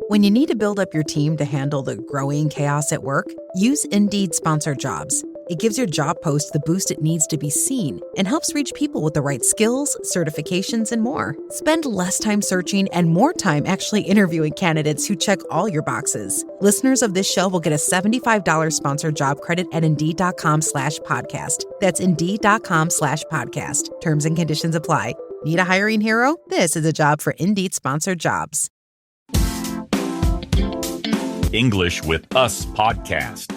When you need to build up your team to handle the growing chaos at work, use Indeed Sponsored Jobs. It gives your job post the boost it needs to be seen and helps reach people with the right skills, certifications, and more. Spend less time searching and more time actually interviewing candidates who check all your boxes. Listeners of this show will get a $75 sponsored job credit at Indeed.com/podcast. That's Indeed.com/podcast. Terms and conditions apply. Need a hiring hero? This is a job for Indeed Sponsored Jobs. English with Us podcast.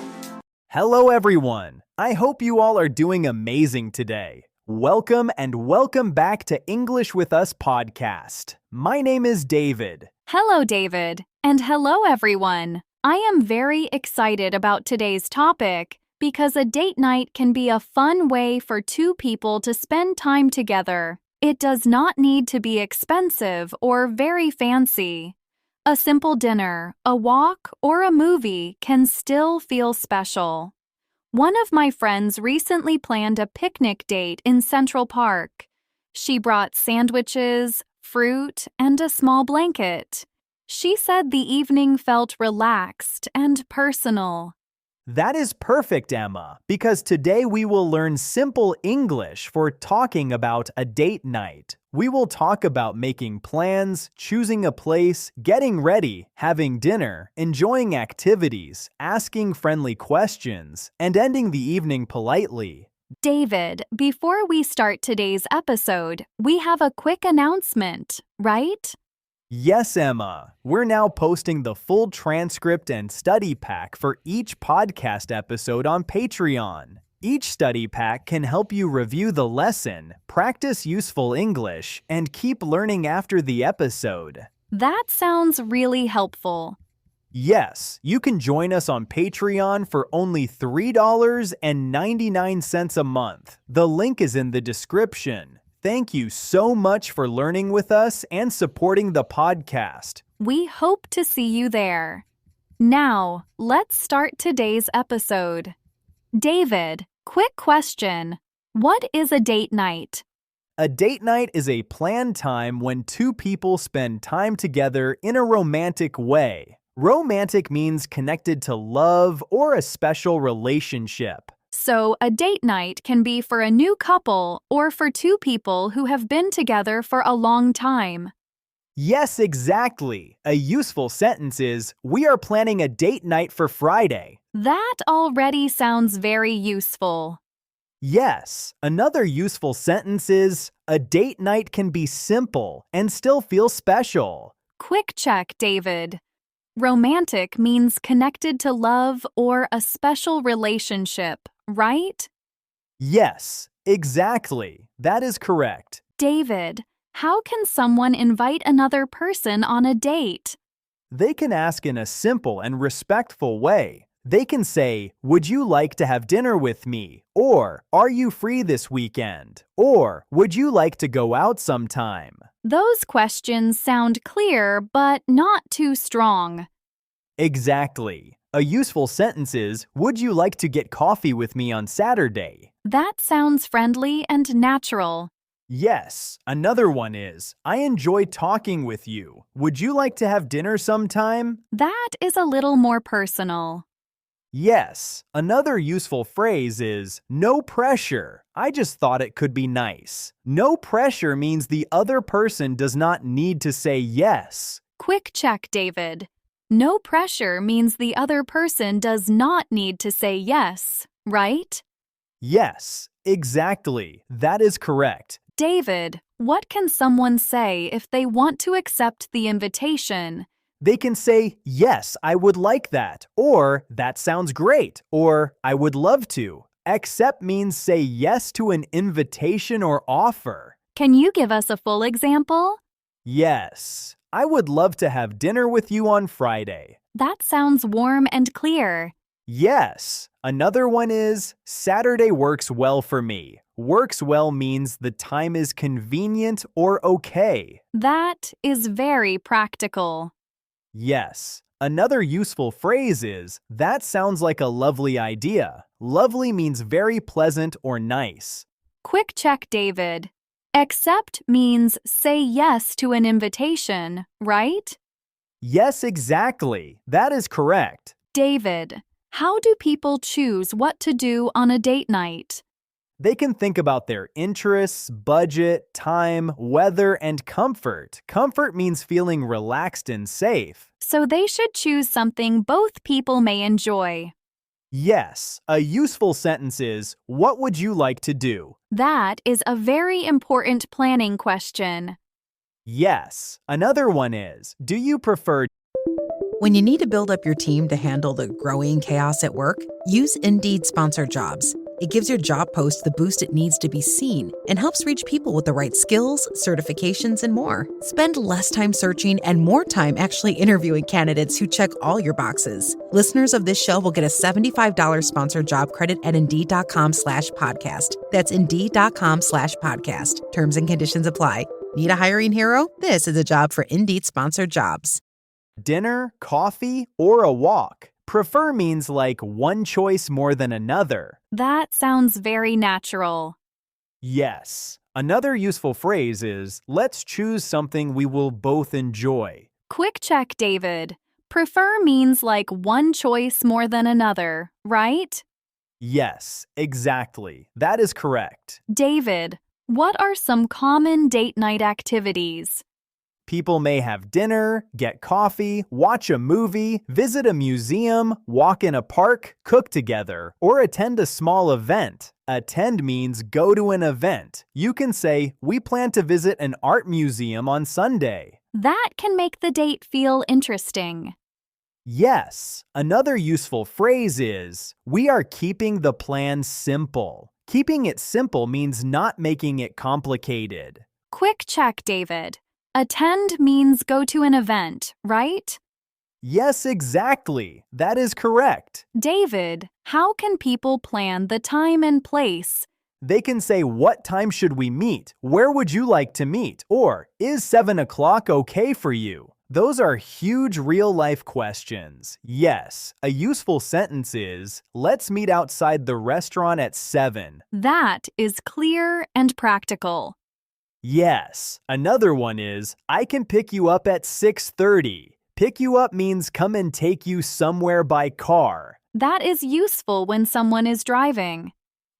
Hello, everyone. I hope you all are doing amazing today. Welcome back to English with Us podcast. My name is David. Hello, David. And hello, everyone. I am very excited about today's topic because a date night can be a fun way for two people to spend time together. It does not need to be expensive or very fancy. A simple dinner, a walk, or a movie can still feel special. One of my friends recently planned a picnic date in Central Park. She brought sandwiches, fruit, and a small blanket. She said the evening felt relaxed and personal. That is perfect, Emma, because today we will learn simple English for talking about a date night. We will talk about making plans, choosing a place, getting ready, having dinner, enjoying activities, asking friendly questions, and ending the evening politely. David, before we start today's episode, we have a quick announcement, right? Yes, Emma. We're now posting the full transcript and study pack for each podcast episode on Patreon. Each study pack can help you review the lesson, practice useful English, and keep learning after the episode. That sounds really helpful. Yes, you can join us on Patreon for only $3.99 a month. The link is in the description. Thank you so much for learning with us and supporting the podcast. We hope to see you there. Now, let's start today's episode. David, quick question. What is a date night? A date night is a planned time when two people spend time together in a romantic way. Romantic means connected to love or a special relationship. So, a date night can be for a new couple or for two people who have been together for a long time. Yes, exactly. A useful sentence is, we are planning a date night for Friday. That already sounds very useful. Yes, another useful sentence is, a date night can be simple and still feel special. Quick check, David. Romantic means connected to love or a special relationship, right? Yes, exactly. That is correct. David, how can someone invite another person on a date? They can ask in a simple and respectful way. They can say, would you like to have dinner with me? Or, are you free this weekend? Or, would you like to go out sometime? Those questions sound clear, but not too strong. Exactly. A useful sentence is, would you like to get coffee with me on Saturday? That sounds friendly and natural. Yes. Another one is, I enjoy talking with you. Would you like to have dinner sometime? That is a little more personal. Yes. Another useful phrase is, no pressure. I just thought it could be nice. No pressure means the other person does not need to say yes. Quick check, David. No pressure means the other person does not need to say yes, right? Yes, exactly. That is correct. David, what can someone say if they want to accept the invitation? They can say, yes, I would like that, or that sounds great, or I would love to. Accept means say yes to an invitation or offer. Can you give us a full example? Yes, I would love to have dinner with you on Friday. That sounds warm and clear. Yes. Another one is, Saturday works well for me. Works well means the time is convenient or okay. That is very practical. Yes. Another useful phrase is, that sounds like a lovely idea. Lovely means very pleasant or nice. Quick check, David. Accept means say yes to an invitation, right? Yes, exactly. That is correct. David, how do people choose what to do on a date night? They can think about their interests, budget, time, weather, and comfort. Comfort means feeling relaxed and safe. So they should choose something both people may enjoy. Yes, a useful sentence is, what would you like to do? That is a very important planning question. Yes. Another one is, do you prefer? When you need to build up your team to handle the growing chaos at work, use Indeed Sponsored Jobs. It gives your job post the boost it needs to be seen and helps reach people with the right skills, certifications, and more. Spend less time searching and more time actually interviewing candidates who check all your boxes. Listeners of this show will get a $75 sponsored job credit at Indeed.com/podcast. That's Indeed.com/podcast. Terms and conditions apply. Need a hiring hero? This is a job for Indeed Sponsored Jobs. Dinner, coffee, or a walk? Prefer means like one choice more than another. That sounds very natural. Yes. Another useful phrase is, let's choose something we will both enjoy. Quick check, David. Prefer means like one choice more than another, right? Yes, exactly. That is correct. David, what are some common date night activities? People may have dinner, get coffee, watch a movie, visit a museum, walk in a park, cook together, or attend a small event. Attend means go to an event. You can say, we plan to visit an art museum on Sunday. That can make the date feel interesting. Yes, another useful phrase is, we are keeping the plan simple. Keeping it simple means not making it complicated. Quick check, David. Attend means go to an event, right? Yes, exactly. That is correct. David, how can people plan the time and place? They can say, what time should we meet? Where would you like to meet? Or, is 7 o'clock okay for you? Those are huge real-life questions. Yes, a useful sentence is, let's meet outside the restaurant at 7. That is clear and practical. Yes, another one is, I can pick you up at 6:30. Pick you up means come and take you somewhere by car. That is useful when someone is driving.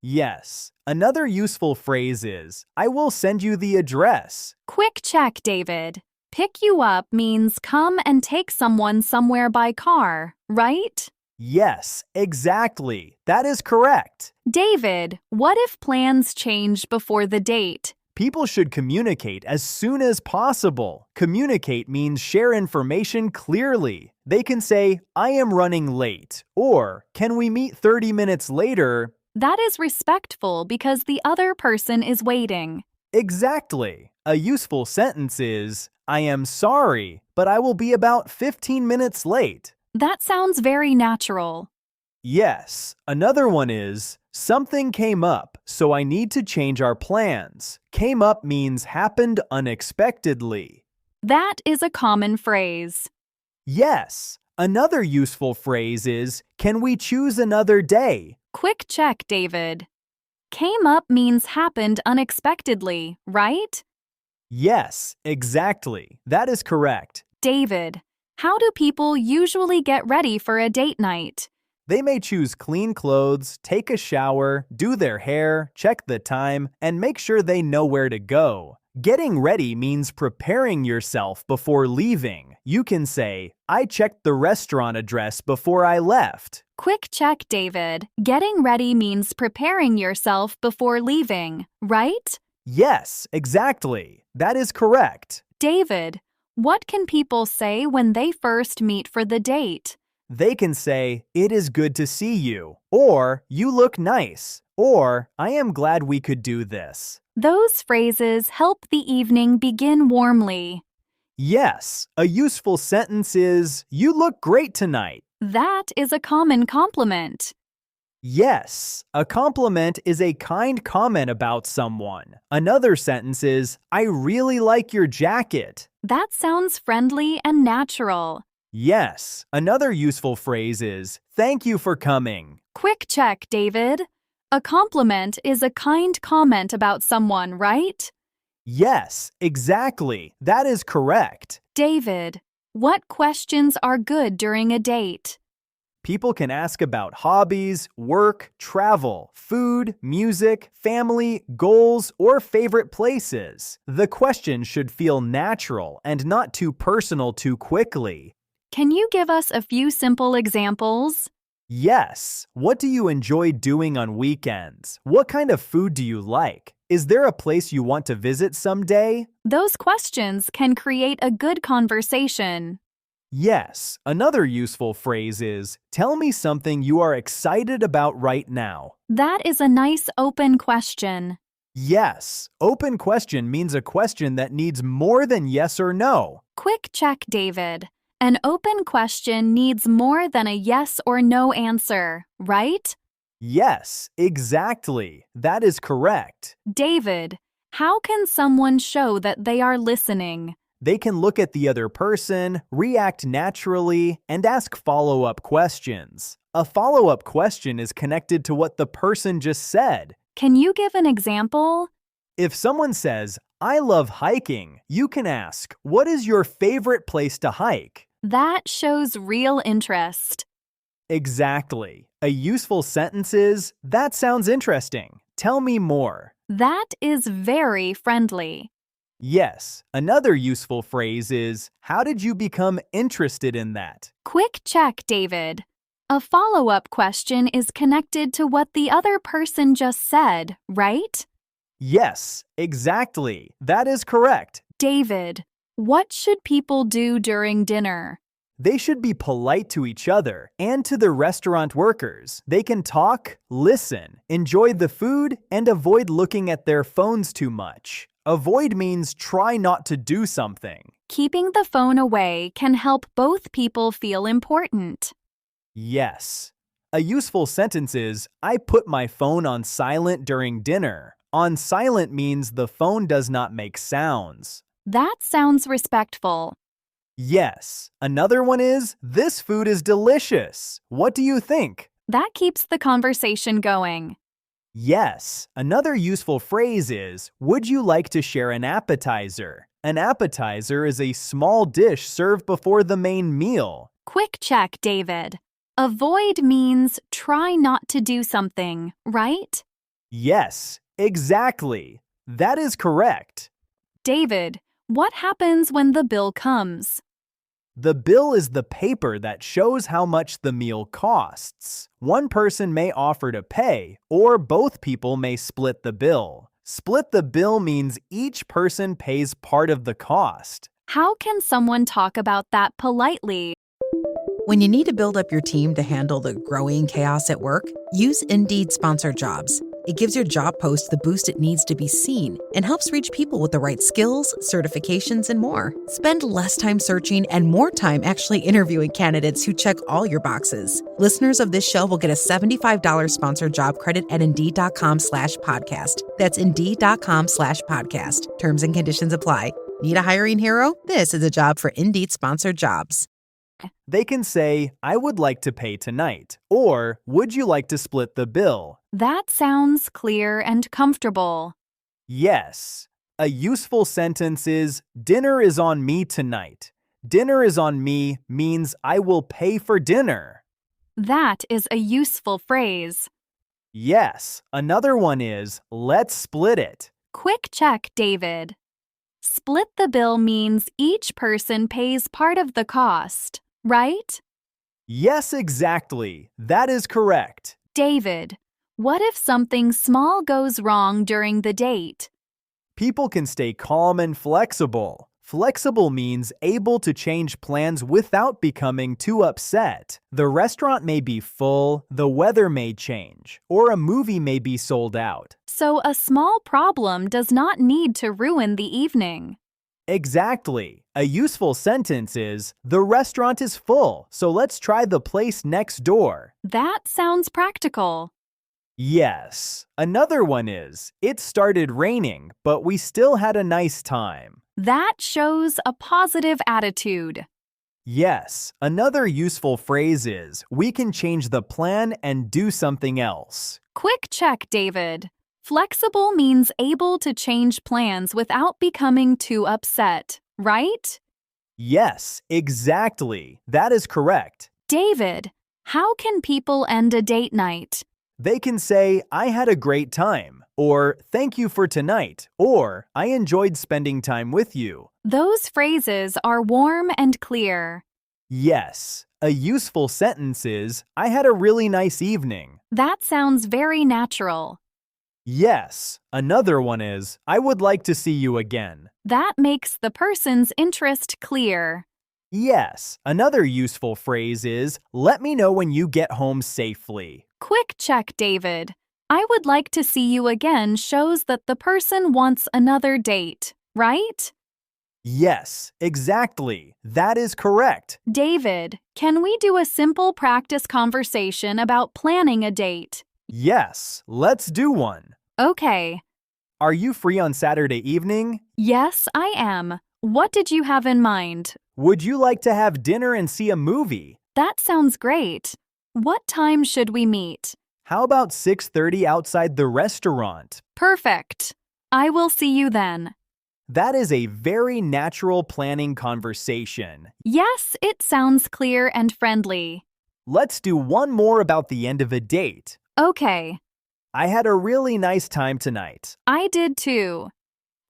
Yes, another useful phrase is, I will send you the address. Quick check, David. Pick you up means come and take someone somewhere by car, right? Yes, exactly. That is correct. David, what if plans change before the date? People should communicate as soon as possible. Communicate means share information clearly. They can say, I am running late, or can we meet 30 minutes later? That is respectful because the other person is waiting. Exactly. A useful sentence is, I am sorry, but I will be about 15 minutes late. That sounds very natural. Yes. Another one is, something came up, so I need to change our plans. Came up means happened unexpectedly. That is a common phrase. Yes. Another useful phrase is, can we choose another day? Quick check, David. Came up means happened unexpectedly, right? Yes, exactly. That is correct. David, how do people usually get ready for a date night? They may choose clean clothes, take a shower, do their hair, check the time, and make sure they know where to go. Getting ready means preparing yourself before leaving. You can say, I checked the restaurant address before I left. Quick check, David. Getting ready means preparing yourself before leaving, right? Yes, exactly. That is correct. David, what can people say when they first meet for the date? They can say, it is good to see you, or you look nice, or I am glad we could do this. Those phrases help the evening begin warmly. Yes, a useful sentence is, you look great tonight. That is a common compliment. Yes, a compliment is a kind comment about someone. Another sentence is, I really like your jacket. That sounds friendly and natural. Yes, another useful phrase is, thank you for coming. Quick check, David. A compliment is a kind comment about someone, right? Yes, exactly. That is correct. David, What questions are good during a date? People can ask about hobbies, work, travel, food, music, family, goals, or favorite places. The question should feel natural and not too personal too quickly. Can you give us a few simple examples? Yes. What do you enjoy doing on weekends? What kind of food do you like? Is there a place you want to visit someday? Those questions can create a good conversation. Yes. Another useful phrase is, tell me something you are excited about right now. That is a nice open question. Yes. Open question means a question that needs more than yes or no. Quick check, David. An open question needs more than a yes or no answer, right? Yes, exactly. That is correct. David, how can someone show that they are listening? They can look at the other person, react naturally, and ask follow-up questions. A follow-up question is connected to what the person just said. Can you give an example? If someone says, I love hiking, you can ask, what is your favorite place to hike? That shows real interest. Exactly. A useful sentence is, that sounds interesting. Tell me more. That is very friendly. Yes. Another useful phrase is, how did you become interested in that? Quick check, David. A follow-up question is connected to what the other person just said, right? Yes, exactly. That is correct. David, what should people do during dinner? They should be polite to each other and to the restaurant workers. They can talk, listen, enjoy the food, and avoid looking at their phones too much. Avoid means try not to do something. Keeping the phone away can help both people feel important. Yes. A useful sentence is, I put my phone on silent during dinner. On silent means the phone does not make sounds. That sounds respectful. Yes. Another one is, this food is delicious. What do you think? That keeps the conversation going. Yes. Another useful phrase is, would you like to share an appetizer? An appetizer is a small dish served before the main meal. Quick check, David. Avoid means try not to do something, right? Yes, exactly. That is correct. David, what happens when the bill comes? The bill is the paper that shows how much the meal costs. One person may offer to pay, or both people may split the bill. Split the bill means each person pays part of the cost. How can someone talk about that politely? When you need to build up your team to handle the growing chaos at work, use Indeed Sponsored Jobs. It gives your job post the boost it needs to be seen and helps reach people with the right skills, certifications, and more. Spend less time searching and more time actually interviewing candidates who check all your boxes. Listeners of this show will get a $75 sponsored job credit at Indeed.com/podcast. That's Indeed.com/podcast. Terms and conditions apply. Need a hiring hero? This is a job for Indeed Sponsored Jobs. They can say, I would like to pay tonight, or would you like to split the bill? That sounds clear and comfortable. Yes. A useful sentence is, dinner is on me tonight. Dinner is on me means I will pay for dinner. That is a useful phrase. Yes. Another one is, let's split it. Quick check, David. Split the bill means each person pays part of the cost, right? Yes, exactly. That is correct. David, what if something small goes wrong during the date? People can stay calm and flexible. Flexible means able to change plans without becoming too upset. The restaurant may be full, the weather may change, or a movie may be sold out. So a small problem does not need to ruin the evening. Exactly. A useful sentence is, the restaurant is full, so let's try the place next door. That sounds practical. Yes. Another one is, it started raining, but we still had a nice time. That shows a positive attitude. Yes. Another useful phrase is, we can change the plan and do something else. Quick check, David. Flexible means able to change plans without becoming too upset, right? Yes, exactly. That is correct. David, how can people end a date night? They can say, I had a great time, or thank you for tonight, or I enjoyed spending time with you. Those phrases are warm and clear. Yes, a useful sentence is, I had a really nice evening. That sounds very natural. Yes, another one is, I would like to see you again. That makes the person's interest clear. Yes, another useful phrase is, let me know when you get home safely. Quick check, David. I would like to see you again shows that the person wants another date, right? Yes, exactly. That is correct. David, can we do a simple practice conversation about planning a date? Yes, let's do one. Okay. Are you free on Saturday evening? Yes, I am. What did you have in mind? Would you like to have dinner and see a movie? That sounds great. What time should we meet? How about 6:30 outside the restaurant? Perfect. I will see you then. That is a very natural planning conversation. Yes, it sounds clear and friendly. Let's do one more about the end of a date. Okay. I had a really nice time tonight. I did too.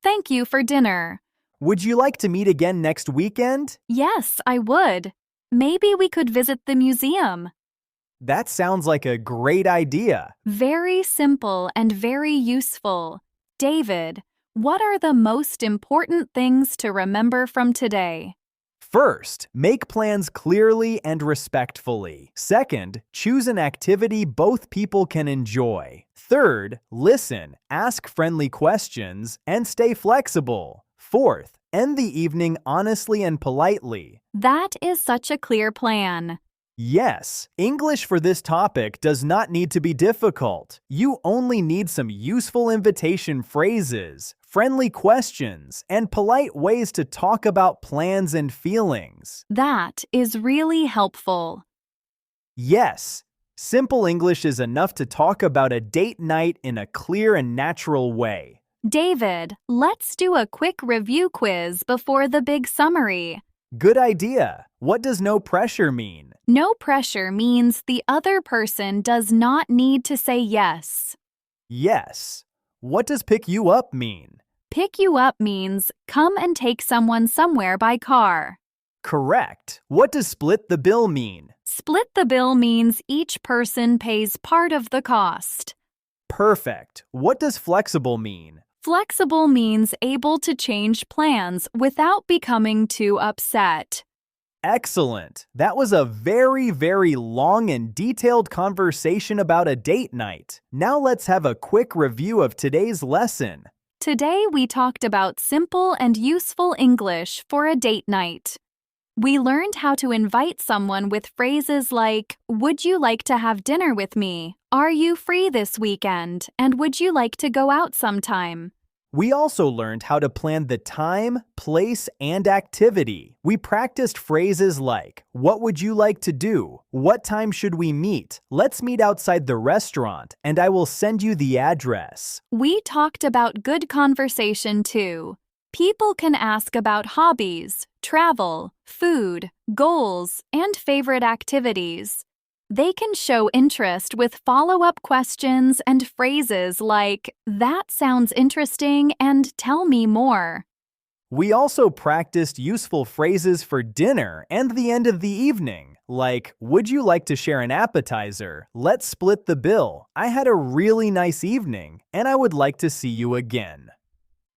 Thank you for dinner. Would you like to meet again next weekend? Yes, I would. Maybe we could visit the museum. That sounds like a great idea. Very simple and very useful. David, what are the most important things to remember from today? First, make plans clearly and respectfully. Second, choose an activity both people can enjoy. Third, listen, ask friendly questions, and stay flexible. Fourth, end the evening honestly and politely. That is such a clear plan. Yes, English for this topic does not need to be difficult. You only need some useful invitation phrases, friendly questions, and polite ways to talk about plans and feelings. That is really helpful. Yes, simple English is enough to talk about a date night in a clear and natural way. David, let's do a quick review quiz before the big summary. Good idea. What does no pressure mean? No pressure means the other person does not need to say yes. Yes. What does pick you up mean? Pick you up means come and take someone somewhere by car. Correct. What does split the bill mean? Split the bill means each person pays part of the cost. Perfect. What does flexible mean? Flexible means able to change plans without becoming too upset. Excellent. That was a very long and detailed conversation about a date night. Now let's have a quick review of today's lesson. Today we talked about simple and useful English for a date night. We learned how to invite someone with phrases like, would you like to have dinner with me? Are you free this weekend? And would you like to go out sometime? We also learned how to plan the time, place, and activity. We practiced phrases like, what would you like to do? What time should we meet? Let's meet outside the restaurant, and I will send you the address. We talked about good conversation too. People can ask about hobbies, travel, food, goals, and favorite activities. They can show interest with follow-up questions and phrases like, that sounds interesting and tell me more. We also practiced useful phrases for dinner and the end of the evening, like, would you like to share an appetizer? Let's split the bill. I had a really nice evening, and I would like to see you again.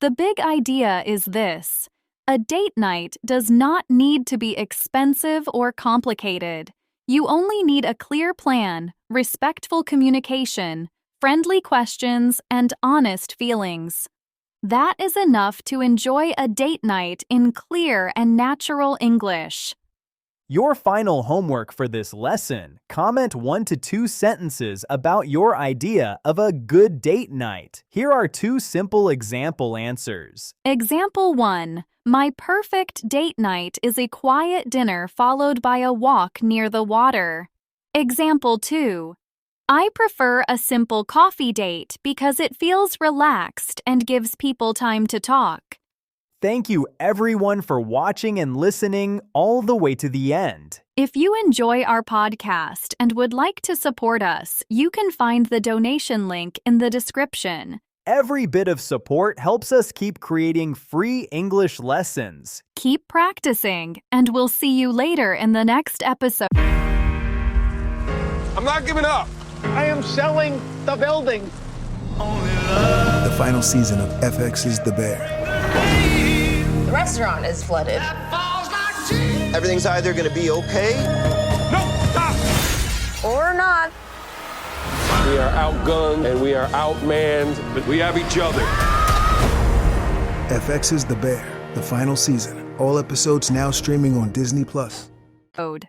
The big idea is this. A date night does not need to be expensive or complicated. You only need a clear plan, respectful communication, friendly questions, and honest feelings. That is enough to enjoy a date night in clear and natural English. Your final homework for this lesson, comment 1 to 2 sentences about your idea of a good date night. Here are 2 simple example answers. Example 1. My perfect date night is a quiet dinner followed by a walk near the water. Example 2. I prefer a simple coffee date because it feels relaxed and gives people time to talk. Thank you everyone for watching and listening all the way to the end. If you enjoy our podcast and would like to support us, you can find the donation link in the description. Every bit of support helps us keep creating free English lessons. Keep practicing, and we'll see you later in the next episode. I'm not giving up. I am selling the building. The final season of FX's The Bear. The restaurant is flooded. Everything's either going to be okay. No, stop. Or not. We are outgunned and we are outmanned, but we have each other. FX's The Bear, the final season. All episodes now streaming on Disney+. Code.